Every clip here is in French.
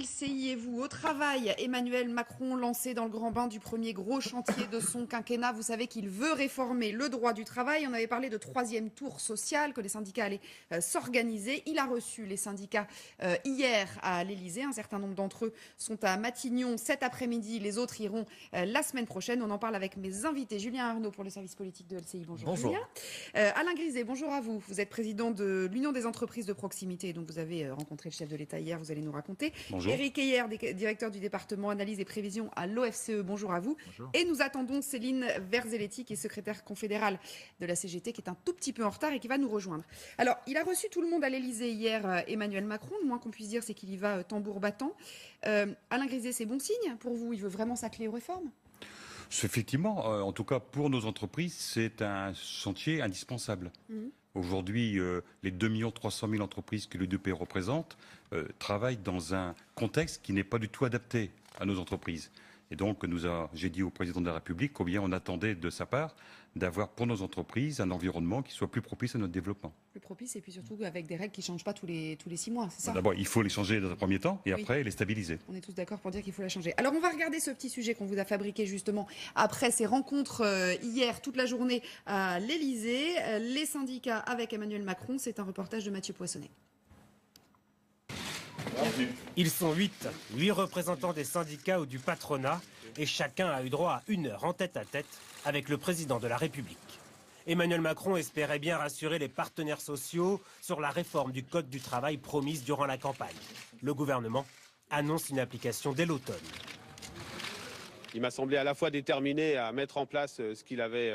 LCI et vous au travail. Emmanuel Macron lancé dans le grand bain du premier gros chantier de son quinquennat. Vous savez qu'il veut réformer le droit du travail. On avait parlé de troisième tour social, que les syndicats allaient s'organiser. Il a reçu les syndicats hier à l'Elysée. Un certain nombre d'entre eux sont à Matignon cet après-midi. Les autres iront la semaine prochaine. On en parle avec mes invités. Julien Arnaud pour le service politique de LCI. Bonjour. Julien. Alain Griset, bonjour à vous. Vous êtes président de l'Union des entreprises de proximité. Donc vous avez rencontré le chef de l'État hier. Vous allez nous raconter. Bonjour. Éric Heyer, directeur du département analyse et prévision à l'OFCE. Bonjour à vous. Bonjour. Et nous attendons Céline Verzelletti, qui est secrétaire confédérale de la CGT, qui est un tout petit peu en retard et qui va nous rejoindre. Alors, il a reçu tout le monde à l'Elysée hier, Emmanuel Macron. Le moins qu'on puisse dire, c'est qu'il y va tambour battant. Alain Griset, c'est bon signe pour vous? Il veut vraiment s'atteler aux réformes? Effectivement, en tout cas pour nos entreprises, c'est un chantier indispensable. Aujourd'hui, les 2 300 000 entreprises que l'UDP représente travaillent dans un contexte qui n'est pas du tout adapté à nos entreprises. Et donc, j'ai dit au président de la République combien on attendait de sa part d'avoir pour nos entreprises un environnement qui soit plus propice à notre développement. Plus propice et puis surtout avec des règles qui ne changent pas tous les 6 mois, c'est ça? D'abord, il faut les changer dans un premier temps et après les stabiliser. On est tous d'accord pour dire qu'il faut la changer. Alors, on va regarder ce petit sujet qu'on vous a fabriqué justement après ces rencontres hier, toute la journée à l'Elysée. Les syndicats avec Emmanuel Macron, c'est un reportage de Mathieu Poissonnet. Ils sont 8 représentants des syndicats ou du patronat et chacun a eu droit à 1 heure en tête-à-tête avec le président de la République. Emmanuel Macron espérait bien rassurer les partenaires sociaux sur la réforme du Code du travail promise durant la campagne. Le gouvernement annonce une application dès l'automne. Il m'a semblé à la fois déterminé à mettre en place ce qu'il avait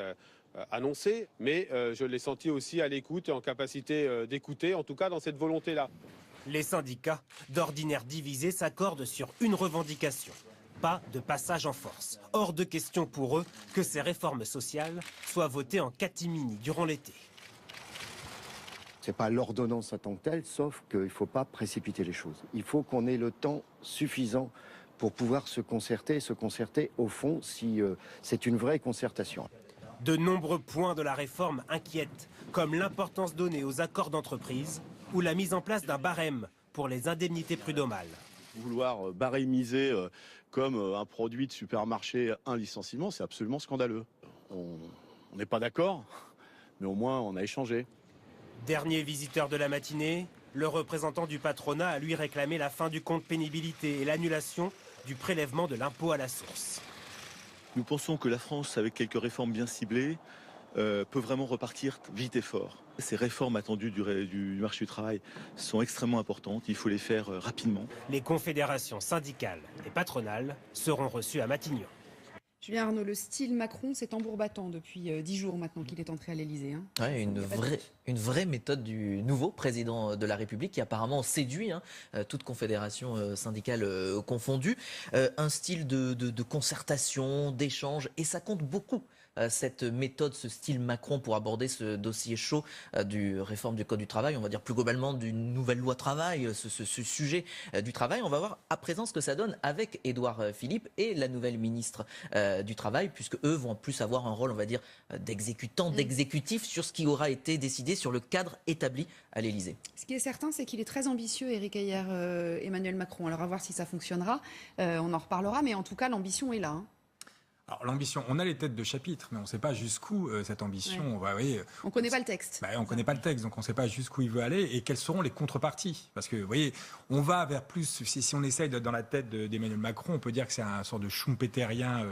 annoncé, mais je l'ai senti aussi à l'écoute et en capacité d'écouter, en tout cas dans cette volonté-là. Les syndicats, d'ordinaire divisés, s'accordent sur une revendication. Pas de passage en force. Hors de question pour eux que ces réformes sociales soient votées en catimini durant l'été. Ce n'est pas l'ordonnance en tant que telle, sauf qu'il ne faut pas précipiter les choses. Il faut qu'on ait le temps suffisant pour pouvoir se concerter au fond si c'est une vraie concertation. De nombreux points de la réforme inquiètent, comme l'importance donnée aux accords d'entreprise ou la mise en place d'un barème pour les indemnités prud'homales. Vouloir barémiser comme un produit de supermarché un licenciement, c'est absolument scandaleux. On n'est pas d'accord, mais au moins on a échangé. Dernier visiteur de la matinée, le représentant du patronat a lui réclamé la fin du compte pénibilité et l'annulation du prélèvement de l'impôt à la source. Nous pensons que la France, avec quelques réformes bien ciblées, peut vraiment repartir vite et fort. Ces réformes attendues du marché du travail sont extrêmement importantes, il faut les faire rapidement. Les confédérations syndicales et patronales seront reçues à Matignon. Julien Arnaud, le style Macron, c'est tambour battant depuis 10 jours maintenant qu'il est entré à l'Elysée. Ouais, une vraie méthode du nouveau président de la République qui apparemment séduit toute confédération syndicale confondue. Un style de concertation, d'échange, et ça compte beaucoup. Cette méthode, ce style Macron pour aborder ce dossier chaud du réforme du Code du travail, on va dire plus globalement d'une nouvelle loi travail, ce sujet du travail. On va voir à présent ce que ça donne avec Édouard Philippe et la nouvelle ministre du Travail, puisque eux vont en plus avoir un rôle, on va dire, d'exécutant, d'exécutif sur ce qui aura été décidé sur le cadre établi à l'Élysée. Ce qui est certain, c'est qu'il est très ambitieux, Éric Heyer, Emmanuel Macron. Alors à voir si ça fonctionnera, on en reparlera, mais en tout cas l'ambition est là. Alors l'ambition, on a les têtes de chapitre, mais on ne sait pas jusqu'où cette ambition va. On ne connaît pas le texte. On ne connaît pas le texte, donc on ne sait pas jusqu'où il veut aller et quelles seront les contreparties. Parce que vous voyez, on va vers plus, si on essaye d'être dans la tête d'Emmanuel Macron, on peut dire que c'est un sorte de schumpeterien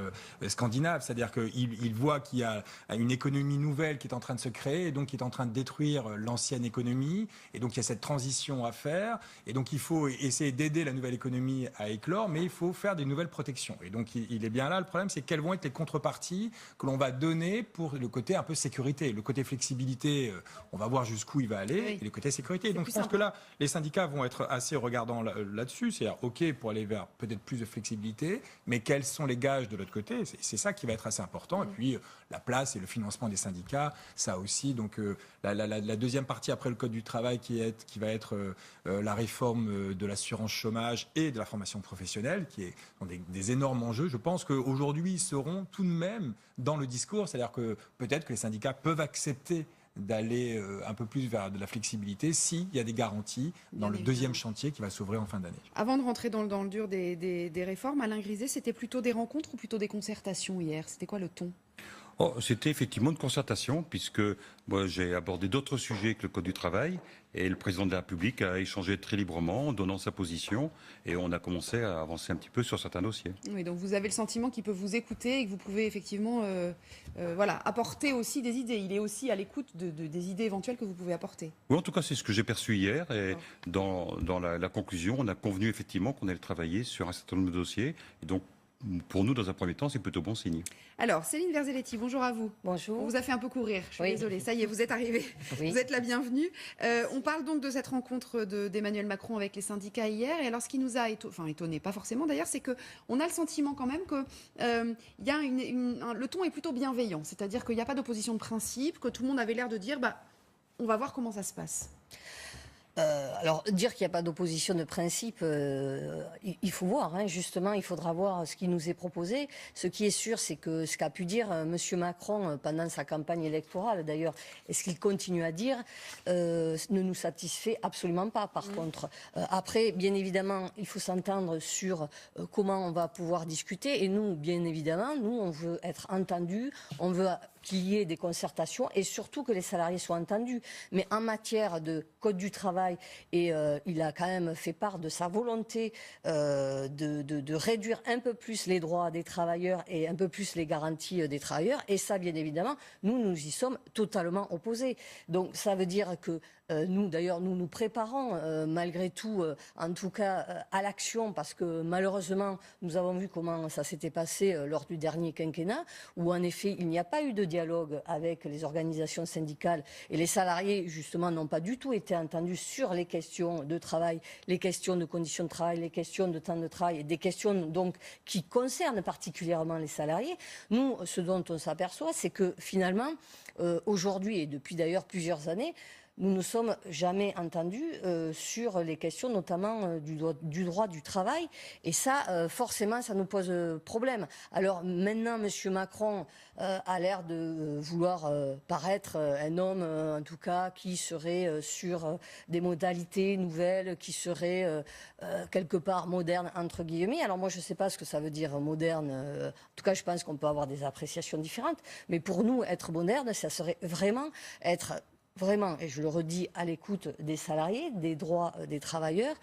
scandinave, c'est-à-dire qu'il voit qu'il y a une économie nouvelle qui est en train de se créer et donc qui est en train de détruire l'ancienne économie, et donc il y a cette transition à faire, et donc il faut essayer d'aider la nouvelle économie à éclore, mais il faut faire des nouvelles protections. Et donc il est bien là, le problème c'est quelles vont être les contreparties que l'on va donner pour le côté un peu sécurité. Le côté flexibilité, on va voir jusqu'où il va aller, et le côté sécurité. Donc je pense que là, les syndicats vont être assez regardants là-dessus, c'est-à-dire OK pour aller vers peut-être plus de flexibilité, mais quels sont les gages de l'autre côté? C'est ça qui va être assez important. Et puis la place et le financement des syndicats, ça aussi. Donc la deuxième partie après le Code du travail qui va être la réforme de l'assurance chômage et de la formation professionnelle, qui sont des énormes enjeux. Je pense qu'aujourd'hui, ils seront tout de même dans le discours, c'est-à-dire que peut-être que les syndicats peuvent accepter d'aller un peu plus vers de la flexibilité s'il y a des garanties dans le deuxième chantier qui va s'ouvrir en fin d'année. Avant de rentrer dans le dur des réformes, Alain Griset, c'était plutôt des rencontres ou plutôt des concertations hier? C'était quoi le ton? C'était effectivement une concertation, puisque moi j'ai abordé d'autres sujets que le Code du travail, et le président de la République a échangé très librement en donnant sa position, et on a commencé à avancer un petit peu sur certains dossiers. Oui, donc vous avez le sentiment qu'il peut vous écouter et que vous pouvez effectivement apporter aussi des idées. Il est aussi à l'écoute des idées éventuelles que vous pouvez apporter. Oui, en tout cas, c'est ce que j'ai perçu hier, et dans la conclusion, on a convenu effectivement qu'on allait travailler sur un certain nombre de dossiers, et donc pour nous, dans un premier temps, c'est plutôt bon signe. Alors, Céline Verzelletti, bonjour à vous. Bonjour. On vous a fait un peu courir, je suis désolée. Ça y est, vous êtes arrivée. Oui. Vous êtes la bienvenue. On parle donc de cette rencontre d'Emmanuel Macron avec les syndicats hier. Et alors, ce qui nous a étonné, pas forcément d'ailleurs, c'est qu'on a le sentiment quand même que le ton est plutôt bienveillant. C'est-à-dire qu'il n'y a pas d'opposition de principe, que tout le monde avait l'air de dire, on va voir comment ça se passe. Alors, dire qu'il n'y a pas d'opposition de principe, il faut voir, hein, justement, il faudra voir ce qui nous est proposé. Ce qui est sûr, c'est que ce qu'a pu dire M. Macron pendant sa campagne électorale, d'ailleurs, et ce qu'il continue à dire, ne nous satisfait absolument pas, par contre. Après, bien évidemment, il faut s'entendre sur comment on va pouvoir discuter. Et nous, bien évidemment, on veut être entendus, on veut qu'il y ait des concertations et surtout que les salariés soient entendus. Mais en matière de code du travail, et il a quand même fait part de sa volonté de réduire un peu plus les droits des travailleurs et un peu plus les garanties des travailleurs. Et ça, bien évidemment, nous y sommes totalement opposés. Donc ça veut dire que nous nous préparons malgré tout, en tout cas à l'action, parce que malheureusement, nous avons vu comment ça s'était passé lors du dernier quinquennat, où en effet, il n'y a pas eu de dialogue avec les organisations syndicales et les salariés, justement, n'ont pas du tout été entendus sur les questions de travail, les questions de conditions de travail, les questions de temps de travail, et des questions donc qui concernent particulièrement les salariés. Nous, ce dont on s'aperçoit, c'est que finalement, aujourd'hui, et depuis d'ailleurs plusieurs années, nous ne sommes jamais entendus sur les questions notamment du droit du travail. Et ça, forcément, ça nous pose problème. Alors maintenant, M. Macron a l'air de vouloir paraître un homme, en tout cas, qui serait sur des modalités nouvelles, qui serait quelque part moderne, entre guillemets. Alors moi, je ne sais pas ce que ça veut dire moderne. En tout cas, je pense qu'on peut avoir des appréciations différentes. Mais pour nous, être moderne, ça serait vraiment être... Vraiment, et je le redis, à l'écoute des salariés, des droits des travailleurs,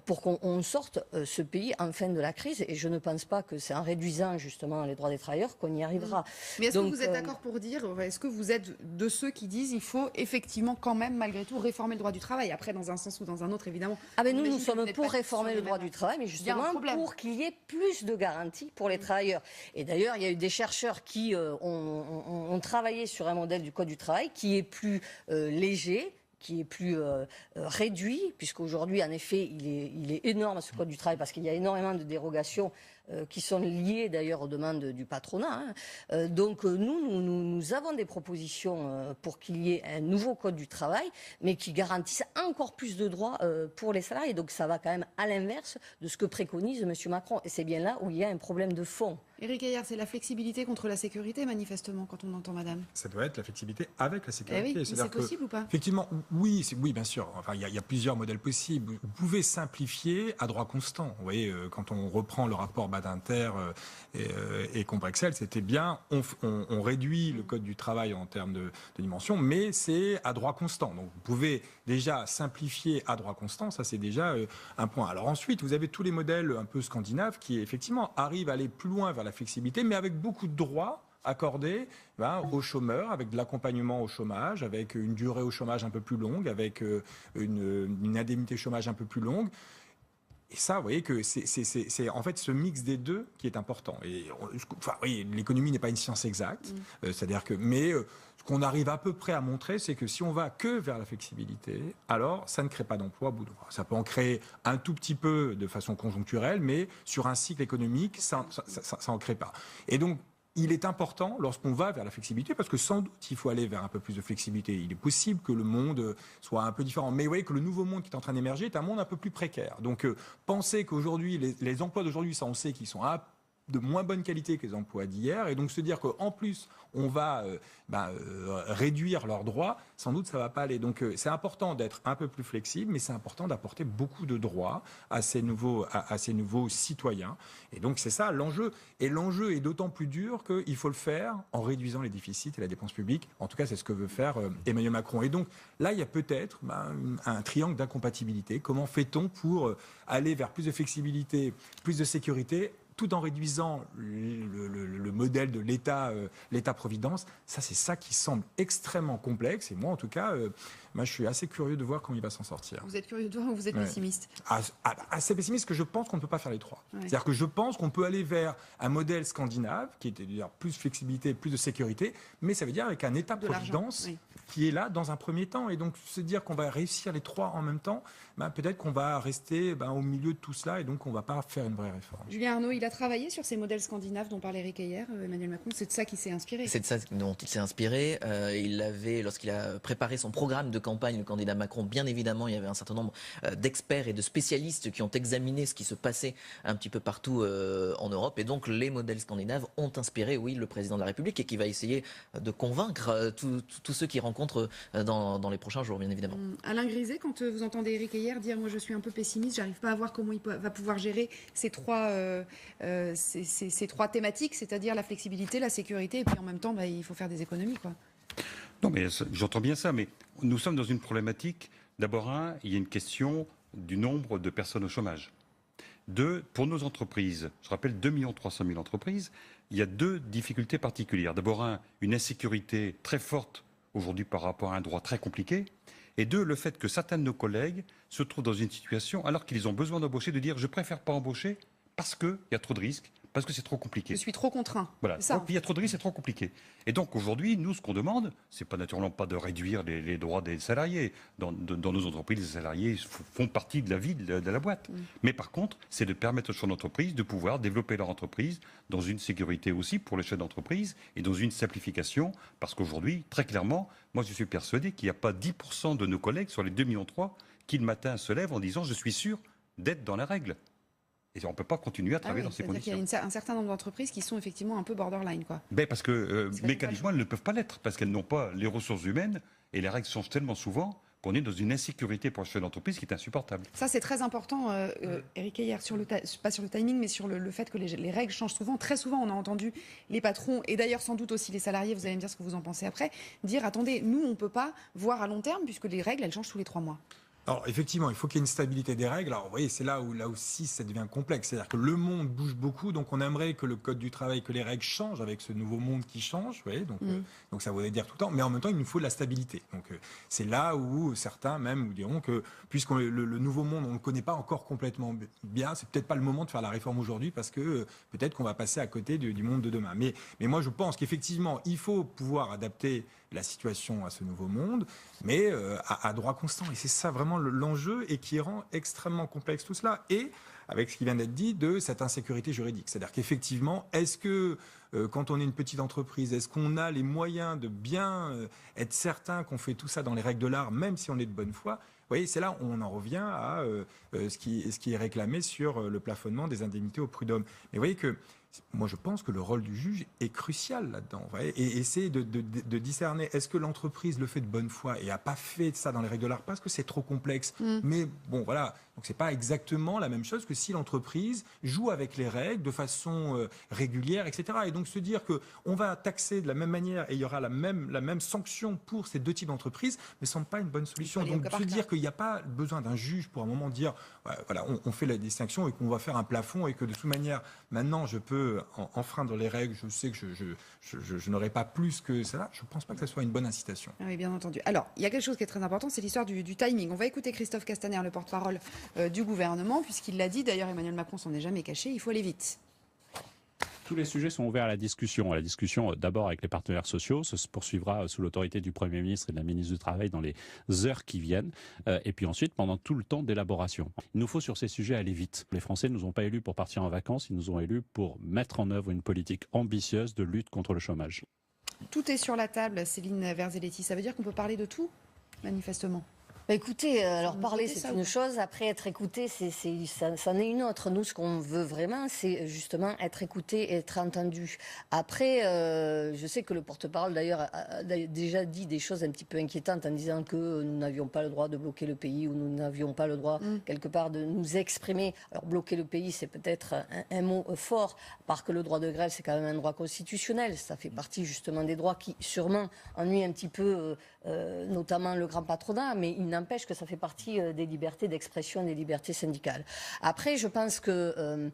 pour qu'on sorte ce pays enfin de la crise. Et je ne pense pas que c'est en réduisant justement les droits des travailleurs qu'on y arrivera. Mais est-ce que vous êtes d'accord pour dire, est-ce que vous êtes de ceux qui disent il faut effectivement quand même malgré tout réformer le droit du travail? Après, dans un sens ou dans un autre, évidemment. Ah ben nous sommes pour réformer le droit du travail, mais justement pour qu'il y ait plus de garanties pour les travailleurs. Et d'ailleurs, il y a eu des chercheurs qui ont travaillé sur un modèle du Code du travail qui est plus léger, qui est plus réduit, puisqu'aujourd'hui, en effet, il est énorme ce Code du travail, parce qu'il y a énormément de dérogations qui sont liées d'ailleurs aux demandes du patronat. Hein. Donc nous avons des propositions pour qu'il y ait un nouveau Code du travail, mais qui garantisse encore plus de droits pour les salariés. Donc ça va quand même à l'inverse de ce que préconise M. Macron. Et c'est bien là où il y a un problème de fond. Éric Heyer, c'est la flexibilité contre la sécurité, manifestement, quand on entend madame. Ça doit être la flexibilité avec la sécurité. Oui, c'est possible ou pas? Effectivement, oui, bien sûr. Enfin, il y a plusieurs modèles possibles. Vous pouvez simplifier à droit constant. Vous voyez, quand on reprend le rapport Badinter et Combrexel, c'était bien, on réduit le code du travail en termes de dimension, mais c'est à droit constant. Donc, vous pouvez déjà simplifier à droit constant, ça c'est déjà un point. Alors ensuite, vous avez tous les modèles un peu scandinaves qui, effectivement, arrivent à aller plus loin vers la flexibilité, mais avec beaucoup de droits accordés aux chômeurs, avec de l'accompagnement au chômage, avec une durée au chômage un peu plus longue, avec une indemnité chômage un peu plus longue. Et ça, vous voyez que c'est en fait ce mix des deux qui est important. Et oui, l'économie n'est pas une science exacte, c'est-à-dire que, mais ce qu'on arrive à peu près à montrer, c'est que si on va que vers la flexibilité, alors ça ne crée pas d'emploi à bout de bras. Ça peut en créer un tout petit peu de façon conjoncturelle, mais sur un cycle économique, ça en crée pas. Et donc, il est important lorsqu'on va vers la flexibilité, parce que sans doute il faut aller vers un peu plus de flexibilité. Il est possible que le monde soit un peu différent. Mais vous voyez que le nouveau monde qui est en train d'émerger est un monde un peu plus précaire. Donc penser qu'aujourd'hui, les emplois d'aujourd'hui, ça on sait qu'ils sont de moins bonne qualité que les emplois d'hier, et donc se dire qu'en plus on va réduire leurs droits, sans doute ça va pas aller. Donc c'est important d'être un peu plus flexible, mais c'est important d'apporter beaucoup de droits à ces nouveaux citoyens. Et donc c'est ça l'enjeu. Et l'enjeu est d'autant plus dur qu'il faut le faire en réduisant les déficits et la dépense publique. En tout cas, c'est ce que veut faire Emmanuel Macron. Et donc là, il y a peut-être un triangle d'incompatibilité. Comment fait-on pour aller vers plus de flexibilité, plus de sécurité, tout en réduisant le modèle de l'État-providence? Ça, c'est ça qui semble extrêmement complexe. Et moi, en tout cas, je suis assez curieux de voir comment il va s'en sortir. Vous êtes curieux de voir ou vous êtes pessimiste? Assez pessimiste, que je pense qu'on ne peut pas faire les trois. Ouais. C'est-à-dire que je pense qu'on peut aller vers un modèle scandinave, qui est dire plus de flexibilité, plus de sécurité, mais ça veut dire avec un État-providence qui est là dans un premier temps. Et donc, se dire qu'on va réussir les trois en même temps, peut-être qu'on va rester au milieu de tout cela, et donc on ne va pas faire une vraie réforme. Julien Arnaud, il a travaillé sur ces modèles scandinaves dont parlait Eric hier, Emmanuel Macron. C'est de ça qu'il s'est inspiré. C'est de ça dont il s'est inspiré. Lorsqu'il a préparé son programme de campagne, le candidat Macron, bien évidemment, il y avait un certain nombre d'experts et de spécialistes qui ont examiné ce qui se passait un petit peu partout en Europe. Et donc, les modèles scandinaves ont inspiré, oui, le président de la République, et qui va essayer de convaincre tous ceux qui rencontrent dans les prochains jours, bien évidemment. Alain Griset, quand vous entendez Eric hier dire « moi je suis un peu pessimiste, j'arrive pas à voir comment il va pouvoir gérer ces trois thématiques, c'est-à-dire la flexibilité, la sécurité, et puis en même temps il faut faire des économies, quoi ». Non, mais j'entends bien ça, mais nous sommes dans une problématique. D'abord, il y a une question du nombre de personnes au chômage. Deux, pour nos entreprises, je rappelle 2 300 000 entreprises, il y a deux difficultés particulières. D'abord, une insécurité très forte aujourd'hui par rapport à un droit très compliqué. Et deux, le fait que certains de nos collègues se trouvent dans une situation, alors qu'ils ont besoin d'embaucher, de dire « je préfère pas embaucher parce qu'il y a trop de risques ». Parce que c'est trop compliqué. Je suis trop contraint. Voilà. Il y a trop de risques, c'est trop compliqué. Et donc aujourd'hui, nous, ce qu'on demande, c'est pas naturellement pas de réduire les droits des salariés. Dans nos entreprises, les salariés font partie de la vie de la boîte. Mais par contre, c'est de permettre aux chefs d'entreprise de pouvoir développer leur entreprise dans une sécurité aussi pour les chefs d'entreprise et dans une simplification. Parce qu'aujourd'hui, très clairement, moi je suis persuadé qu'il n'y a pas 10% de nos collègues sur les 2,3 millions qui le matin se lèvent en disant je suis sûr d'être dans la règle. Et on ne peut pas continuer à travailler dans ces conditions. Il y a un certain nombre d'entreprises qui sont effectivement un peu borderline, quoi. Parce que mécaniquement, elles ne peuvent pas l'être, parce qu'elles n'ont pas les ressources humaines, et les règles changent tellement souvent qu'on est dans une insécurité pour le chef d'entreprise qui est insupportable. Ça, c'est très important, Eric Heyer, pas sur le timing, mais sur le fait que les règles changent souvent. Très souvent, on a entendu les patrons, et d'ailleurs sans doute aussi les salariés, vous allez me dire ce que vous en pensez après, dire, attendez, nous, on ne peut pas voir à long terme, puisque les règles, elles changent tous les 3 mois. Alors effectivement, il faut qu'il y ait une stabilité des règles. Alors vous voyez, c'est là aussi ça devient complexe. C'est-à-dire que le monde bouge beaucoup, donc on aimerait que le code du travail, que les règles changent avec ce nouveau monde qui change. Vous voyez, donc ça voudrait dire tout le temps. Mais en même temps, il nous faut de la stabilité. Donc c'est là où certains même vous diront que puisque le nouveau monde, on ne le connaît pas encore complètement bien, c'est peut-être pas le moment de faire la réforme aujourd'hui parce que peut-être qu'on va passer à côté du monde de demain. Mais moi, je pense qu'effectivement, il faut pouvoir adapter la situation à ce nouveau monde, mais à droit constant. Et c'est ça vraiment l'enjeu et qui rend extrêmement complexe tout cela. Et avec ce qui vient d'être dit de cette insécurité juridique. C'est-à-dire qu'effectivement, est-ce que quand on est une petite entreprise, est-ce qu'on a les moyens de bien être certain qu'on fait tout ça dans les règles de l'art, même si on est de bonne foi? Vous voyez, c'est là où on en revient à ce qui est réclamé sur le plafonnement des indemnités au prud'homme. Mais vous voyez que moi, je pense que le rôle du juge est crucial là-dedans. Et essayer de discerner, est-ce que l'entreprise le fait de bonne foi et n'a pas fait ça dans les règles de l'art parce que c'est trop complexe. Mais bon, voilà. Donc, c'est pas exactement la même chose que si l'entreprise joue avec les règles de façon régulière, etc. Et donc, se dire qu'on va taxer de la même manière et il y aura la même sanction pour ces deux types d'entreprises ne semble pas une bonne solution. Donc, se dire qu'il n'y a pas besoin d'un juge pour un moment dire, voilà, on fait la distinction et qu'on va faire un plafond et que de toute manière, maintenant, je peux enfreindre les règles, je sais que je n'aurai pas plus que ça. Je ne pense pas que ça soit une bonne incitation. Oui, bien entendu. Alors, il y a quelque chose qui est très important, c'est l'histoire du timing. On va écouter Christophe Castaner, le porte-parole du gouvernement, puisqu'il l'a dit, d'ailleurs Emmanuel Macron s'en est jamais caché, il faut aller vite. Tous les sujets sont ouverts à la discussion. D'abord avec les partenaires sociaux, ça se poursuivra sous l'autorité du Premier ministre et de la ministre du Travail dans les heures qui viennent. Et puis ensuite, pendant tout le temps d'élaboration. Il nous faut sur ces sujets aller vite. Les Français ne nous ont pas élus pour partir en vacances, ils nous ont élus pour mettre en œuvre une politique ambitieuse de lutte contre le chômage. Tout est sur la table, Céline Verzelletti. Ça veut dire qu'on peut parler de tout, manifestement? Écoutez, alors Vous parler notez c'est ça ou une pas chose, après être écouté, ça en est une autre. Nous, ce qu'on veut vraiment, c'est justement être écouté et être entendu. Après, je sais que le porte-parole d'ailleurs a déjà dit des choses un petit peu inquiétantes en disant que nous n'avions pas le droit de bloquer le pays ou nous n'avions pas le droit quelque part de nous exprimer. Alors bloquer le pays, c'est peut-être un mot fort, parce que le droit de grève, c'est quand même un droit constitutionnel. Ça fait partie justement des droits qui sûrement ennuient un petit peu notamment le grand patronat, mais il n'empêche que ça fait partie des libertés d'expression, des libertés syndicales. Après, je pense qu'on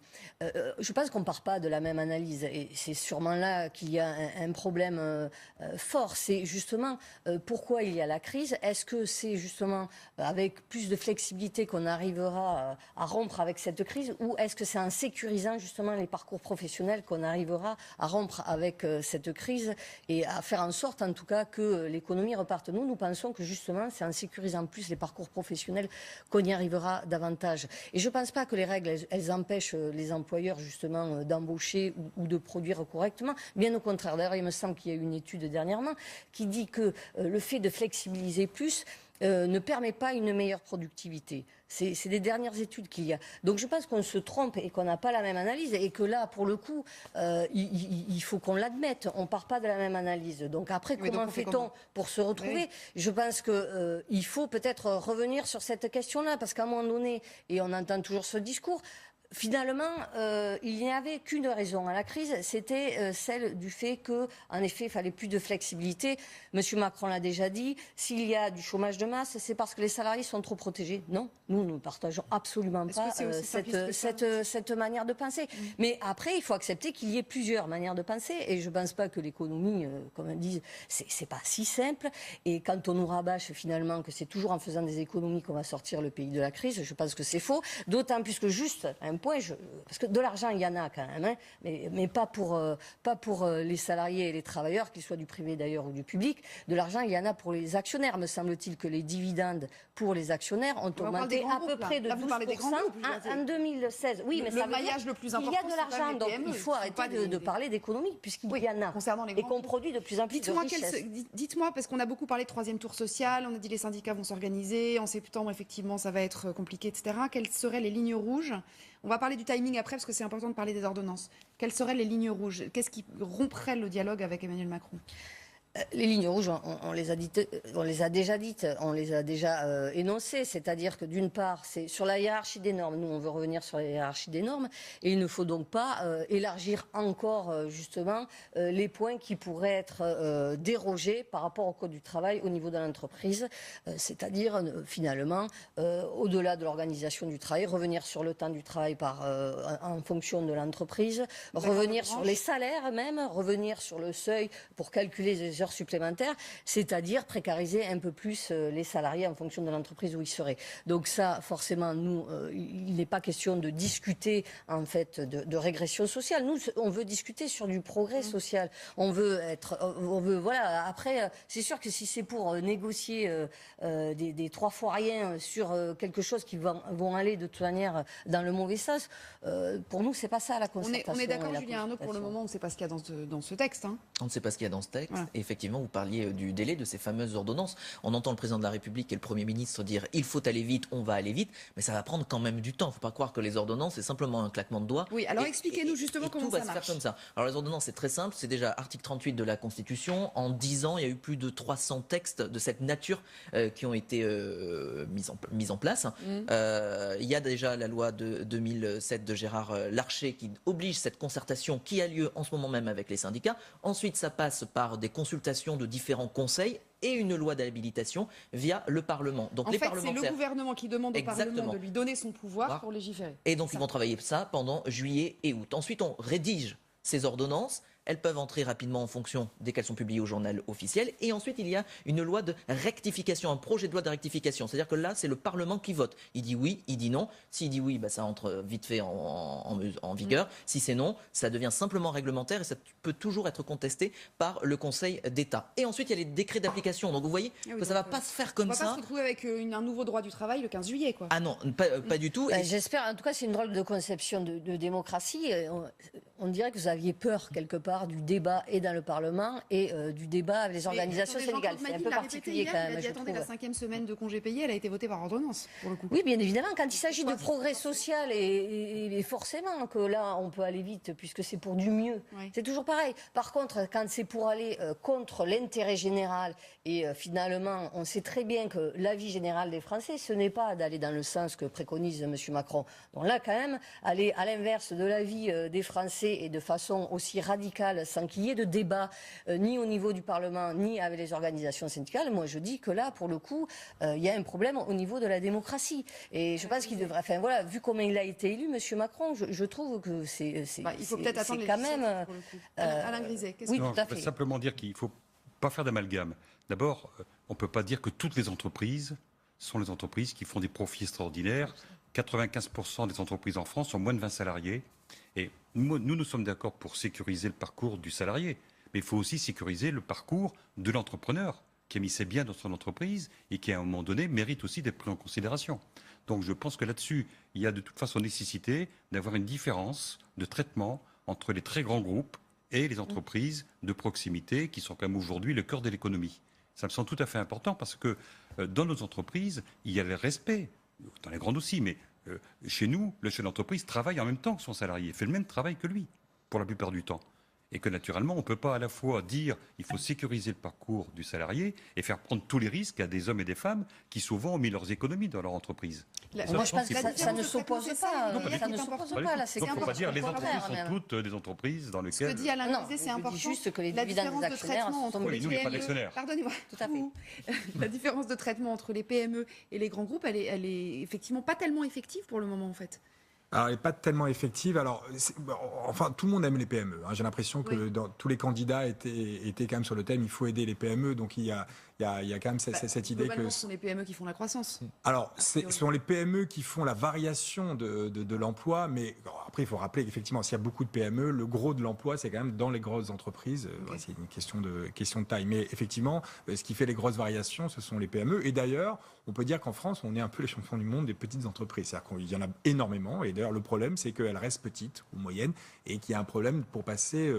part pas de la même analyse, et c'est sûrement là qu'il y a un problème fort. C'est justement pourquoi il y a la crise. Est-ce que c'est justement avec plus de flexibilité qu'on arrivera à rompre avec cette crise, ou est-ce que c'est en sécurisant justement les parcours professionnels qu'on arrivera à rompre avec cette crise et à faire en sorte, en tout cas, que l'économie reparte? Nous pensons que justement, c'est en sécurisant plus les parcours professionnels qu'on y arrivera davantage. Et je ne pense pas que les règles, elles empêchent les employeurs justement d'embaucher ou de produire correctement. Bien au contraire. D'ailleurs, il me semble qu'il y a eu une étude dernièrement qui dit que le fait de flexibiliser plus ne permet pas une meilleure productivité. C'est des dernières études qu'il y a. Donc je pense qu'on se trompe et qu'on n'a pas la même analyse, et que là, pour le coup, il faut qu'on l'admette. On ne part pas de la même analyse. Donc après, comment fait-on pour se retrouver? Je pense qu'il faut peut-être revenir sur cette question-là, parce qu'à un moment donné, et on entend toujours ce discours, finalement, il n'y avait qu'une raison à la crise, c'était celle du fait que, en effet, il fallait plus de flexibilité. Monsieur Macron l'a déjà dit, s'il y a du chômage de masse, c'est parce que les salariés sont trop protégés. Non, nous ne partageons absolument pas cette manière de penser. Mais après, il faut accepter qu'il y ait plusieurs manières de penser, et je ne pense pas que l'économie, comme on dit, c'est pas si simple. Et quand on nous rabâche finalement que c'est toujours en faisant des économies qu'on va sortir le pays de la crise, je pense que c'est faux. D'autant plus que juste point, parce que de l'argent il y en a quand même, hein, mais pas pour les salariés et les travailleurs, qu'ils soient du privé d'ailleurs ou du public. De l'argent il y en a pour les actionnaires. Me semble-t-il que les dividendes pour les actionnaires ont augmenté à peu près de 12% en 2016. Oui, mais ça maillage le plus important, il y a de l'argent, donc il faut arrêter de parler d'économie, puisqu'il y en a et qu'on produit de plus en plus de richesses. Dites-moi, parce qu'on a beaucoup parlé de troisième tour social, on a dit les syndicats vont s'organiser, en septembre effectivement ça va être compliqué, etc. Quelles seraient les lignes rouges? On va parler du timing après, parce que c'est important de parler des ordonnances. Quelles seraient les lignes rouges? Qu'est-ce qui romprait le dialogue avec Emmanuel Macron? Les lignes rouges, on les a déjà dites, on les a déjà énoncées. C'est-à-dire que d'une part, c'est sur la hiérarchie des normes. Nous, on veut revenir sur la hiérarchie des normes. Et il ne faut donc pas élargir encore, justement, les points qui pourraient être dérogés par rapport au Code du travail au niveau de l'entreprise. C'est-à-dire, finalement, au-delà de l'organisation du travail, revenir sur le temps du travail en fonction de l'entreprise, revenir sur les salaires même, revenir sur le seuil pour calculer les heures supplémentaires, c'est-à-dire précariser un peu plus les salariés en fonction de l'entreprise où ils seraient. Donc ça, forcément, nous, il n'est pas question de discuter en fait de régression sociale. Nous, on veut discuter sur du progrès social. On veut voilà. Après, c'est sûr que si c'est pour négocier des trois fois rien sur quelque chose qui vont aller de toute manière dans le mauvais sens, pour nous, c'est pas ça la concertation. On est d'accord, Julien Arnaud, pour le moment, on ne sait pas ce qu'il y a dans ce texte. Hein. On ne sait pas ce qu'il y a dans ce texte. Voilà. Effectivement, vous parliez du délai de ces fameuses ordonnances. On entend le président de la République et le Premier ministre dire il faut aller vite, on va aller vite, mais ça va prendre quand même du temps. Il ne faut pas croire que les ordonnances, c'est simplement un claquement de doigts. Oui, alors expliquez-nous justement comment ça marche. Tout va se faire comme ça. Alors les ordonnances, c'est très simple. C'est déjà article 38 de la Constitution. En 10 ans, il y a eu plus de 300 textes de cette nature qui ont été mis en place. Il y a déjà la loi de 2007 de Gérard Larcher qui oblige cette concertation qui a lieu en ce moment même avec les syndicats. Ensuite, ça passe par des consultations de différents conseils et une loi d'habilitation via le Parlement. Donc c'est le gouvernement qui demande au Parlement de lui donner son pouvoir pour légiférer. Et donc ils vont travailler ça pendant juillet et août. Ensuite, on rédige ces ordonnances. Elles peuvent entrer rapidement en fonction dès qu'elles sont publiées au journal officiel. Et ensuite, il y a une loi de rectification, un projet de loi de rectification. C'est-à-dire que là, c'est le Parlement qui vote. Il dit oui, il dit non. S'il dit oui, ça entre vite fait en vigueur. Si c'est non, ça devient simplement réglementaire et ça peut toujours être contesté par le Conseil d'État. Et ensuite, il y a les décrets d'application. Donc vous voyez que ça ne va pas se faire comme ça. On va pas se retrouver avec un nouveau droit du travail le 15 juillet. Quoi. Ah non, pas du tout. J'espère. En tout cas, c'est une drôle de conception de démocratie. On dirait que vous aviez peur quelque part avoir du débat et dans le Parlement et du débat avec les organisations syndicales. C'est un peu particulier quand même. Il a dit, attendez, la 5e semaine de congé payé, elle a été votée par ordonnance, pour le coup. Oui, bien évidemment, quand il s'agit de progrès social, et forcément que là, on peut aller vite, puisque c'est pour du mieux. Oui. C'est toujours pareil. Par contre, quand c'est pour aller contre l'intérêt général, et finalement, on sait très bien que l'avis général des Français, ce n'est pas d'aller dans le sens que préconise M. Macron. Donc là, quand même, aller à l'inverse de l'avis des Français et de façon aussi radicale, sans qu'il y ait de débat, ni au niveau du Parlement, ni avec les organisations syndicales, moi je dis que là, pour le coup, il y a un problème au niveau de la démocratie. Et je pense qu'il devrait, enfin voilà, vu comment il a été élu, M. Macron, je trouve que c'est il faut peut-être attendre quand même... Alain Griset, qu'est-ce oui, que... tout à fait. Je veux simplement dire qu'il ne faut pas faire d'amalgame. D'abord, on ne peut pas dire que toutes les entreprises sont les entreprises qui font des profits extraordinaires. 95% des entreprises en France ont moins de 20 salariés. Et nous sommes d'accord pour sécuriser le parcours du salarié. Mais il faut aussi sécuriser le parcours de l'entrepreneur qui a mis ses biens dans son entreprise et qui, à un moment donné, mérite aussi d'être pris en considération. Donc je pense que là-dessus, il y a de toute façon nécessité d'avoir une différence de traitement entre les très grands groupes et les entreprises de proximité qui sont quand même aujourd'hui le cœur de l'économie. Ça me semble tout à fait important parce que dans nos entreprises, il y a le respect, dans les grandes aussi, mais chez nous, le chef d'entreprise travaille en même temps que son salarié, fait le même travail que lui, pour la plupart du temps. Et que naturellement, on ne peut pas à la fois dire il faut sécuriser le parcours du salarié et faire prendre tous les risques à des hommes et des femmes qui souvent ont mis leurs économies dans leur entreprise. Moi, je pense que ça ne s'oppose pas. Ça ne s'oppose pas. Là, c'est important. Dire les entreprises sont toutes des entreprises dans lesquelles. Ce que dit Alain Griset, c'est important. Juste que les dividendes des actionnaires entre les PME. Pardonnez-moi. Tout à fait. La différence de traitement entre les PME et les grands groupes, elle est effectivement pas tellement effective pour le moment, en fait. Alors, elle n'est pas tellement effective. Alors, enfin, tout le monde aime les PME. Hein. J'ai l'impression que tous les candidats étaient quand même sur le thème il faut aider les PME. Donc, il y a quand même cette idée que... ce sont les PME qui font la croissance. Alors, ce sont les PME qui font la variation de l'emploi. Mais après, il faut rappeler qu'effectivement, s'il y a beaucoup de PME, le gros de l'emploi, c'est quand même dans les grosses entreprises. Okay. C'est une question de taille. Mais effectivement, ce qui fait les grosses variations, ce sont les PME. Et d'ailleurs, on peut dire qu'en France, on est un peu les champions du monde des petites entreprises. C'est-à-dire qu'il y en a énormément. Et d'ailleurs, le problème, c'est qu'elles restent petites ou moyennes et qu'il y a un problème pour passer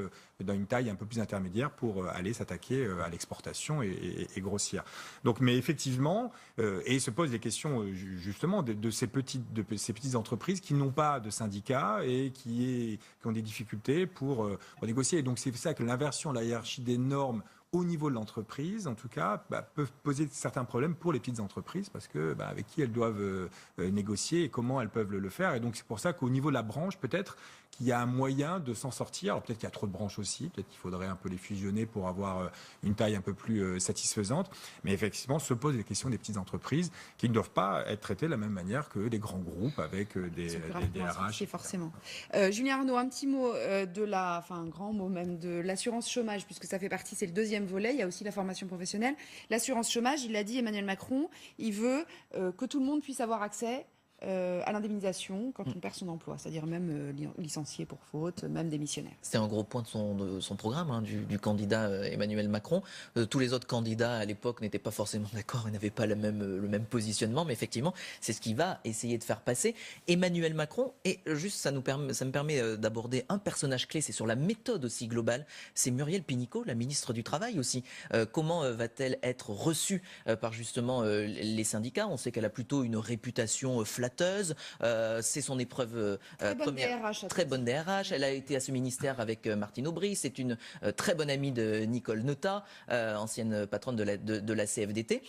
dans une taille un peu plus intermédiaire pour aller s'attaquer à l'exportation et grossir. Donc, mais effectivement, et se posent des questions justement de ces petites entreprises qui n'ont pas de syndicats et qui ont des difficultés pour négocier. Et donc, c'est ça que l'inversion de la hiérarchie des normes au niveau de l'entreprise, en tout cas, peuvent poser certains problèmes pour les petites entreprises parce que avec qui elles doivent négocier et comment elles peuvent le faire. Et donc c'est pour ça qu'au niveau de la branche, peut-être qu'il y a un moyen de s'en sortir. Alors peut-être qu'il y a trop de branches aussi, peut-être qu'il faudrait un peu les fusionner pour avoir une taille un peu plus satisfaisante. Mais effectivement, se posent les questions des petites entreprises qui ne doivent pas être traitées de la même manière que des grands groupes avec des RH. Forcément. Julien Arnaud, un petit mot un grand mot même de l'assurance chômage, puisque ça fait partie, c'est le deuxième volet, il y a aussi la formation professionnelle. L'assurance chômage, il l'a dit Emmanuel Macron, il veut que tout le monde puisse avoir accès à l'indemnisation quand on perd son emploi, c'est-à-dire même licencié pour faute, même démissionnaire. C'était un gros point de son programme, du candidat Emmanuel Macron. Tous les autres candidats à l'époque n'étaient pas forcément d'accord et n'avaient pas le même positionnement, mais effectivement, c'est ce qu'il va essayer de faire passer. Emmanuel Macron, et juste ça me permet d'aborder un personnage clé, c'est sur la méthode aussi globale, c'est Muriel Pénicaud, la ministre du Travail aussi. Comment va-t-elle être reçue par justement les syndicats? On sait qu'elle a plutôt une réputation flatteuse. C'est son épreuve très bonne DRH. Elle a été à ce ministère avec Martine Aubry. C'est une très bonne amie de Nicole Notat, ancienne patronne de la CFDT.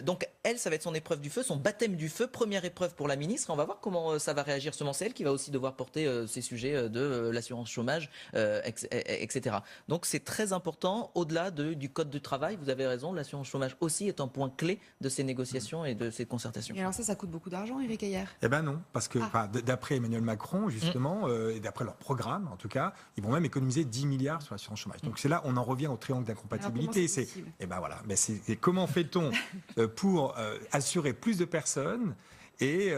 Donc elle, ça va être son épreuve du feu, son baptême du feu, première épreuve pour la ministre. On va voir comment ça va réagir ce C'est elle qui va aussi devoir porter ces sujets de l'assurance chômage, etc. Donc c'est très important, au-delà du code du travail, vous avez raison, l'assurance chômage aussi est un point clé de ces négociations et de ces concertations. Et alors ça coûte beaucoup d'argent, Éric Heyer? Eh bien non, parce que d'après Emmanuel Macron, justement, et d'après leur programme, en tout cas, ils vont même économiser 10 milliards sur l'assurance chômage. Donc c'est là, on en revient au triangle d'incompatibilité. Et ben voilà, comment fait-on pour assurer plus de personnes et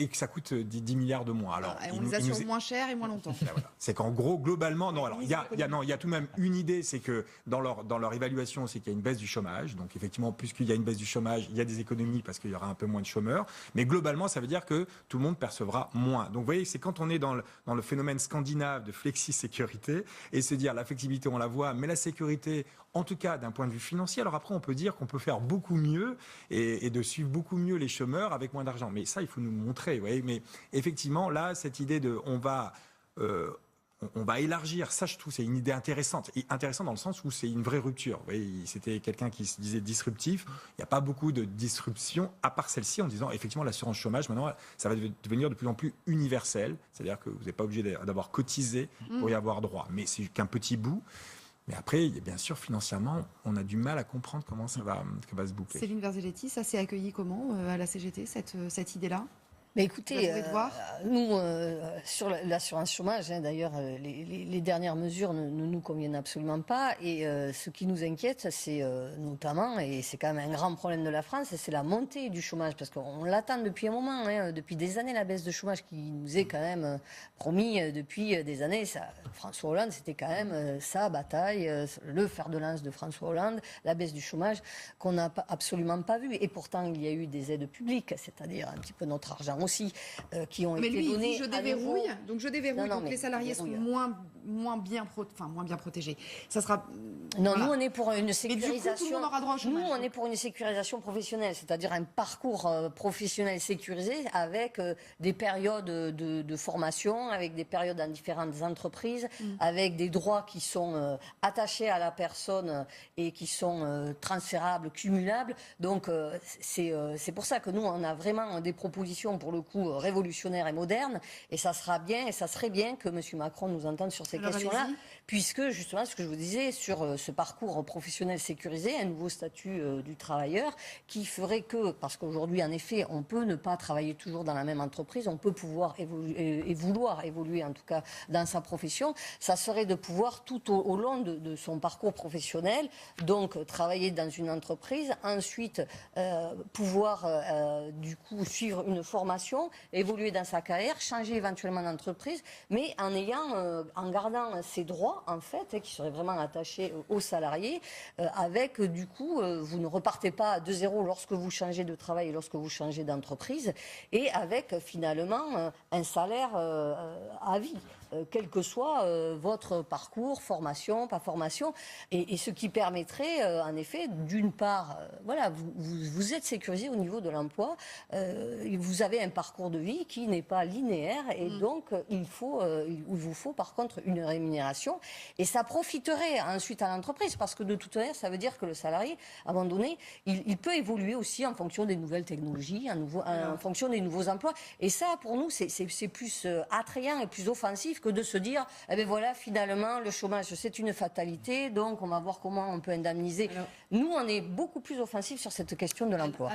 que ça coûte 10 milliards de moins. Alors, on les assure moins cher et moins longtemps. Voilà. C'est qu'en gros, globalement, non. Alors, il y a tout de même une idée, c'est que dans leur évaluation, c'est qu'il y a une baisse du chômage. Donc, effectivement, puisqu'il y a une baisse du chômage, il y a des économies parce qu'il y aura un peu moins de chômeurs. Mais globalement, ça veut dire que tout le monde percevra moins. Donc, vous voyez, c'est quand on est dans le phénomène scandinave de flexi-sécurité et se dire la flexibilité, on la voit, mais la sécurité, en tout cas d'un point de vue financier. Alors après, on peut dire qu'on peut faire beaucoup mieux et de suivre beaucoup mieux les chômeurs avec moins d'argent. Mais ça, il faut nous montrer. Vous voyez. Mais effectivement, là, cette idée de on va élargir, ça je trouve c'est une idée intéressante. Et intéressante dans le sens où c'est une vraie rupture. Vous voyez, c'était quelqu'un qui se disait disruptif. Il n'y a pas beaucoup de disruption à part celle-ci en disant effectivement l'assurance chômage maintenant ça va devenir de plus en plus universel. C'est-à-dire que vous n'êtes pas obligé d'avoir cotisé pour y avoir droit. Mais c'est qu'un petit bout. Mais après, bien sûr, financièrement, on a du mal à comprendre comment ça va se boucler. Céline Verzelletti, ça s'est accueilli comment à la CGT, cette idée-là ? Mais écoutez, nous, sur l'assurance chômage, d'ailleurs, les dernières mesures ne nous conviennent absolument pas. Et ce qui nous inquiète, c'est notamment, et c'est quand même un grand problème de la France, c'est la montée du chômage. Parce qu'on l'attend depuis un moment, depuis des années, la baisse de chômage qui nous est quand même promis depuis des années. François Hollande, c'était quand même sa bataille, le fer de lance de François Hollande, la baisse du chômage qu'on n'a absolument pas vue. Et pourtant, il y a eu des aides publiques, c'est-à-dire un petit peu notre argent aussi, qui ont été donnés. Mais lui, je déverrouille, donc les salariés seront moins bien protégés. Ça sera. Non, voilà. Nous on est pour une sécurisation. Mais du coup, tout le monde aura droit au chômage. Nous on est pour une sécurisation professionnelle, c'est-à-dire un parcours professionnel sécurisé avec des périodes de formation, avec des périodes dans différentes entreprises, avec des droits qui sont attachés à la personne et qui sont transférables, cumulables. Donc c'est pour ça que nous on a vraiment des propositions pour le coup révolutionnaires et modernes, et ça serait bien que M. Macron nous entende sur ces questions-là, puisque justement ce que je vous disais sur ce parcours professionnel sécurisé, un nouveau statut du travailleur qui ferait que, parce qu'aujourd'hui en effet on peut ne pas travailler toujours dans la même entreprise, on peut pouvoir évoluer et vouloir évoluer en tout cas dans sa profession, ça serait de pouvoir tout au long de son parcours professionnel, donc travailler dans une entreprise, ensuite pouvoir du coup suivre une formation, évoluer dans sa carrière, changer éventuellement d'entreprise, mais en gardant ses droits en fait, qui seraient vraiment attachés aux salariés, avec du coup, vous ne repartez pas de zéro lorsque vous changez de travail et lorsque vous changez d'entreprise, et avec finalement un salaire à vie. Quel que soit votre parcours, formation, pas formation, et ce qui permettrait, en effet, d'une part, vous êtes sécurisé au niveau de l'emploi, vous avez un parcours de vie qui n'est pas linéaire, et donc il vous faut par contre une rémunération, et ça profiterait ensuite à l'entreprise, parce que de toute manière, ça veut dire que le salarié, à un moment donné, il peut évoluer aussi en fonction des nouvelles technologies, en fonction des nouveaux emplois, et ça, pour nous, c'est plus attrayant et plus offensif que de se dire, finalement, le chômage, c'est une fatalité, donc on va voir comment on peut indemniser. Nous, on est beaucoup plus offensif sur cette question de l'emploi.